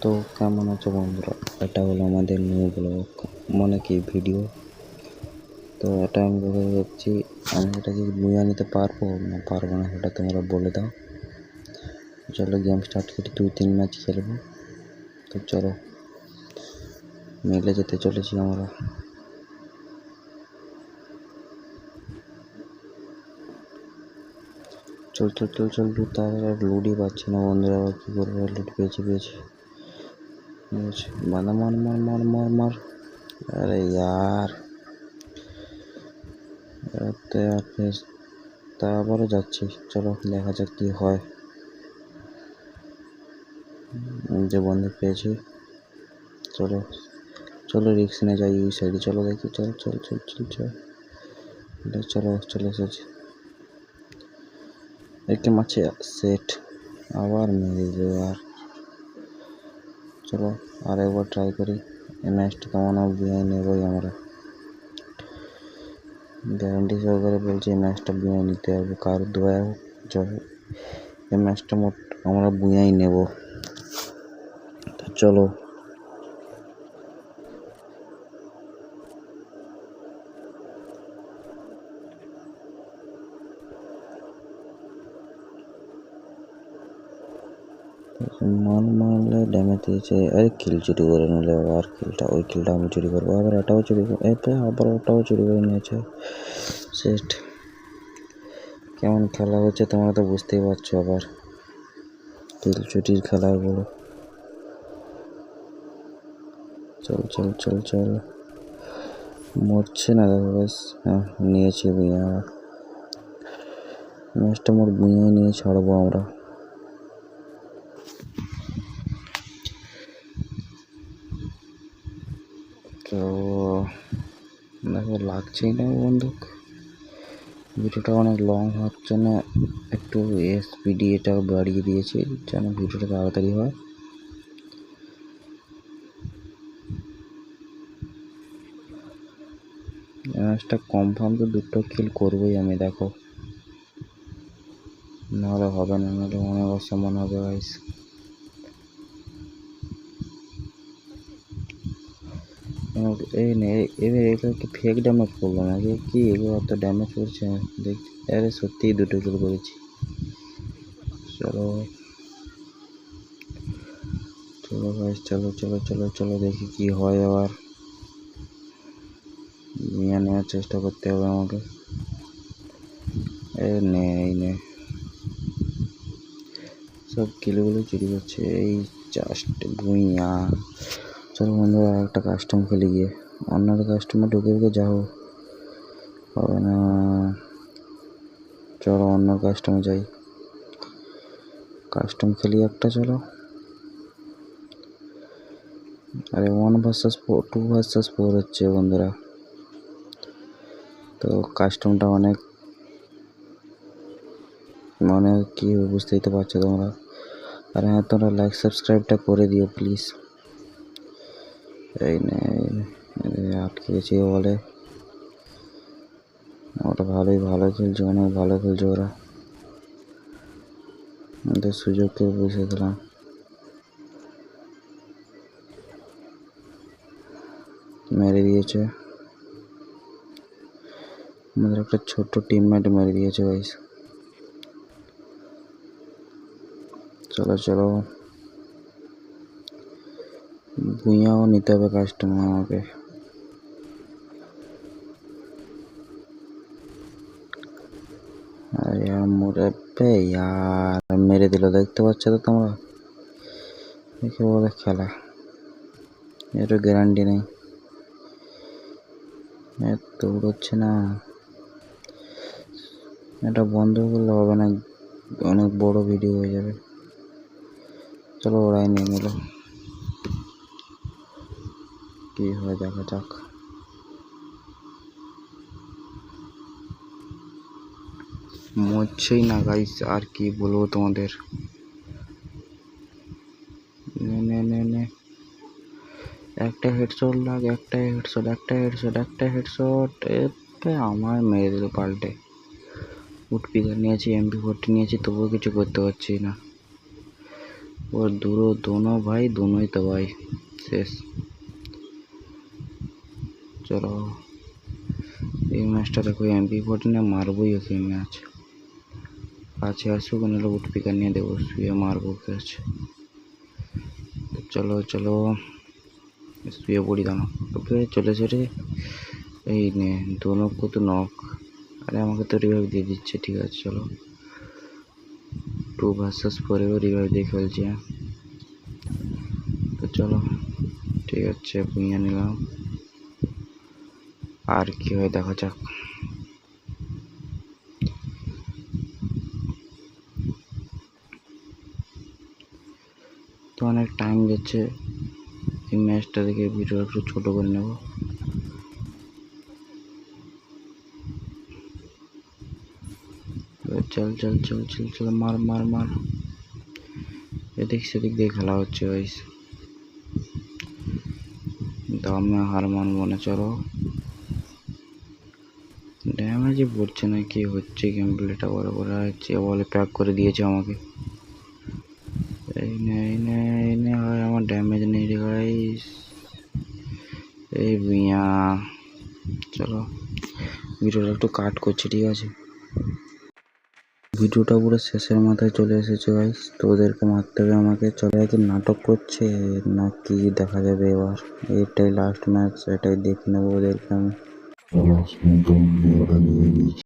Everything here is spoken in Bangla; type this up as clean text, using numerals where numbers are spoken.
তো কেমন আছো বন্ধুরা? এটা হলো আমাদের নিউ ব্লগ, মানে কি ভিডিও। তো এটা আমি বলে যাচ্ছি, আমি এটা কি বুঝে নিতে পারবো না পারবো না সেটা তোমরা বলে দাও। চলো গেম স্টার্ট করি, 2-3 ম্যাচ খেলবো। তো চলো মিলে যেতে চলেছি আমরা। চল চল চল চল লুট, তাহলে আর লুটই পাচ্ছি না বন্ধুরা, আবার কী করবো? লুট পেয়েছি বাঁধা, মার মার মার মার মার। আরে ইয়ার, তা আবারও যাচ্ছি। চলো দেখা যাক কি হয়। যে বন্ধু পেয়েছি, চলো চলো রিক্স নিয়ে যাই ওই সাইডে। চলো দেখি, চল চল চল চল চল চলো চলে এসেছি। একে মাছে সেট, আবার মেরে দিল আর। চলো আর একবার ট্রাই করি। এই ম্যাচটা কেমন বিয়ে নেবই আমরা, গ্যারান্টি সহকারে বলছি। এই ম্যাচটা বুঁয়ে নিতে হবে, কারোর দোয়া হোক চলো এই ম্যাচটা আমরা বুঁয়েই নেব। তো চলো মারলে ড্যামেজ দিয়েছে। আরে কিল চুরি করে নিলে, আর ওই কিলটা আমি চুরি করবো, আবার এটাও চুরি করে, আবার ওটাও চুরি করে নিয়েছে। সেট, কেমন খেলা হচ্ছে তোমরা তো বুঝতেই পারছো। আবার কিল চুরির খেলা বলো। চল চল চল চল, মরছে না দেখো ব্যাস। হ্যাঁ নিয়েছি বুঁয়ে, আবার ম্যাচটা বুঁয়ে নিয়ে ছাড়বো আমরা। তো দেখো লাগছেই না বন্দুক। ভিডিওটা অনেক লং হওয়ার জন্য একটু স্পিডি এটা বাড়িয়ে দিয়েছি, যেন ভিডিওটা তাড়াতাড়ি হয়। ম্যাচটা কনফার্ম তো 2টো কিল করবোই আমি, দেখো নাহলে হবে না, নাহলে অনেক অসম্মান হবে গাইস। এই নে, এবার এগুলো কি ফেক ড্যামেজ করলো নাকি কি? এগুলো এত ড্যামেজ করছে দেখছি। আরে সত্যিই 2টো কিল করেছি। চলো চলো গাইস, চলো চলো চলো চলো দেখি কি হয়। আবার নিয়ে নেওয়ার চেষ্টা করতে হবে আমাকে। এই নে সব কিলগুলো চুরি করছে এই জাস্ট ভুঁইয়া। চলো বন্ধুরা একটা কাস্টম খেলে গিয়ে, অন্য কাস্টমে ঢুকে যাও, হবে না। চলো অন্য কাস্টমে যাই, কাস্টম খেলি একটা। চলো আরে 1 vs 4, 2 vs 4 হচ্ছে বন্ধুরা। তো কাস্টমটা অনেক মানে কি বুঝতেই তো পারছো তোমরা। আর হ্যাঁ, তোমরা লাইক সাবস্ক্রাইবটা করে দিও প্লিজ। এই নে আটকে গেছি বলে। ওরা ভালো খেলছে, অনেক ভালো খেলছে ওরা। ওদের সুযোগকে বুঝে দিলাম। মেরে দিয়েছে আমাদের একটা ছোট্ট টিমমেট, মেরে দিয়েছে গাইস। চলো চলো ভুঁইয়াও নিতে হবে কাস্টমার আমাকে। আরে মোরে ইয়ার মেরে দিল, দেখতে পাচ্ছ তো তোমরা? দেখে বলে খেলা, এর গ্যারান্টি নেই। দৌড়চ্ছে না, এটা বন্ধ করলে হবে না, অনেক বড় ভিডিও হয়ে যাবে। চলো ওরাই নিয়ে নিল, কি হয় দেখা যাক। মরছেই না গাইস, আর কি বলবো তোমাদের। নে একটা হেডশট লাগ, একটা হেডশট আমার মেরে দিল পাল্টে। উঠপিকার নিয়েছি, MP40 নিয়েছি, তবুও কিছু করতে পারছি না। और दोनों भाई दोनों ही तबाही शेष। चलो এই ম্যাচটা দেখো MP14 মারবই ওকে ম্যাচ কাছে আসুক নাহলে উঠপিকার নিয়ে দেবো শুয়ে মারবো ক্যাচ। চলো চলো শুয়ে পড়ি দাঁড়ো ওকে চলে রে এই নে দোনো কো তো নক। আরে আমাকে তো রিভাইভ দিয়ে দিচ্ছে ঠিক আছে চলো 2 vs 4 রিভাইভ দিয়ে খেলছি। তো চলো ঠিক আছে পুঁইয়া নিলাম আর কি হয় দেখা যাক। তো অনেক টাইম যাচ্ছে এই ম্যাচটা দেখে ভিডিও একটু ছোট করে নেব। চল চল চল চল চল মার মার মার এদিক সেদিক দিয়ে খেলা হচ্ছে গাইস দামে হার মানবো না। চলো ড্যামেজই পড়ছে না কি হচ্ছে গেম প্লেটা বরাবর আছে বলে প্যাক করে দিয়েছে আমাকে। এই নে হয় আমার ড্যামেজ নেই রে গাইস এই মিয়া। চলো ভিডিওটা একটু কাট করছি ঠিক আছে। ভিডিওটা পুরো শেষের মাথায় চলে এসেছে গাইস তো ওদেরকে মারতে হবে আমাকে। চলে কি নাটক করছে না কি দেখা যাবে এবার। এটাই লাস্ট ম্যাচ এটাই দেখে নেবো ওদেরকে আমি।